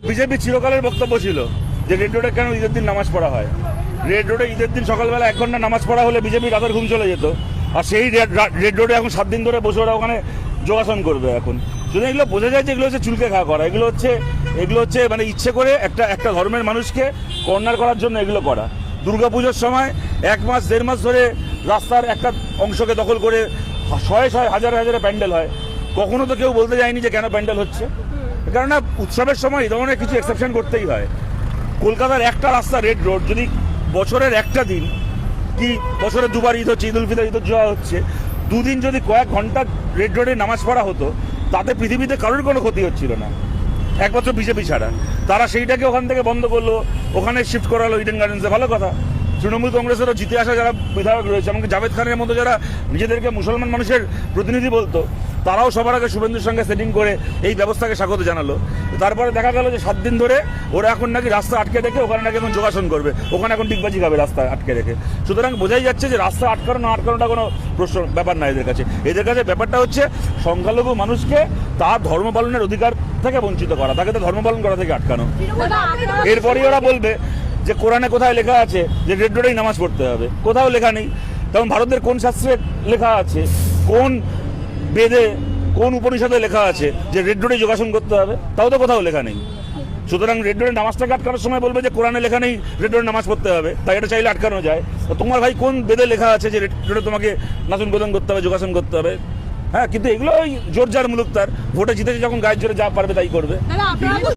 BJP চিরকালের বক্তব্য ছিল যে রেড রোডে কেন ঈদের দিন নামাজ পড়া হয়। রেড রোডে ঈদের দিন সকালবেলা 1 ঘন্টা নামাজ পড়া হলে বিজেপি রাতের ঘুম চলে যেত। আর সেই রেড রোডে এখন 7 দিন ধরে বসে ওরা ওখানে যোগাসন করবে। এখন শুধু এগুলো বোঝা যায় যে এগুলো হচ্ছে চুলকে খাওয়া করা, এগুলো হচ্ছে মানে ইচ্ছে করে একটা ধর্মের মানুষকে কর্নার করার জন্য এগুলো করা। দুর্গাপুজোর সময় 1 মাস 1.5 মাস ধরে রাস্তার একটা অংশকে দখল করে শয়ে হাজারে হাজারে প্যান্ডেল হয়। কখনো তো কেউ বলতে যায়নি যে কেন প্যান্ডেল হচ্ছে। কেননা উৎসবের সময় এই ধরনের কিছু এক্সেপশন করতেই হয়। কলকাতার একটা রাস্তা রেড রোড যদি বছরের একটা দিন কি বছরে 2বার ঈদ হচ্ছে, ঈদ উল ফিতর, ঈদ উল জুহা হচ্ছে, 2 দিন যদি কয়েক ঘন্টা রেড রোডে নামাজ পড়া হতো তাতে পৃথিবীতে কারোর কোনো ক্ষতি হচ্ছিল না, একমাত্র বিজেপি ছাড়া। তারা সেইটাকে ওখান থেকে বন্ধ করলো, ওখানে শিফট করা হলো ইডেন গার্ডেন্সে। ভালো কথা। তৃণমূল কংগ্রেসেরও জিতে আসা যারা বিধায়ক রয়েছে, এমনকি জাভেদ খানের মতো যারা নিজেদেরকে মুসলমান মানুষের প্রতিনিধি বলতো, তারাও সবার আগে শুভেন্দুর সঙ্গে সেটিং করে এই ব্যবস্থাকে স্বাগত জানালো। তারপরে দেখা গেল যে 7 দিন ধরে ওরা এখন নাকি রাস্তা আটকে রেখে ওখানে নাকি এখন যোগাসন করবে, ওখানে এখন ডিগবাজি খাবে রাস্তা আটকে রেখে। সুতরাং বোঝাই যাচ্ছে যে রাস্তা আটকানো না আটকানোটা কোনো প্রশ্ন ব্যাপার না এদের কাছে। ব্যাপারটা হচ্ছে সংখ্যালঘু মানুষকে তার ধর্ম পালনের অধিকার থেকে বঞ্চিত করা, তাকে তো ধর্ম পালন করা থেকে আটকানো। এরপরেই ওরা বলবে যে কোরআনে কোথায় লেখা আছে যে রেড রোডেই নামাজ পড়তে হবে। কোথাও লেখা নেই। তখন ভারতের কোন শাস্ত্রে লেখা আছে, কোন বেদে, কোন উপনিষদে লেখা আছে যে রেড রোডে যোগাসন করতে হবে? তাও তো কোথাও লেখা নেই। সুতরাং রেড রোডে নামাজটাকে আটকানোর সময় বলবে যে কোরআনে লেখা নেই রেড রোডে নামাজ পড়তে হবে, তাই এটা চাইলে আটকানো যায়। তো তোমার ভাই কোন বেদে লেখা আছে যে রেড রোডে তোমাকে নাচন গোদন করতে হবে, যোগাসন করতে হবে? হ্যাঁ, কিন্তু এগুলো ওই জোর যার মুলুক তার। ভোটে জিতেছে যখন গায়ের জোরে যা পারবে তাই করবে।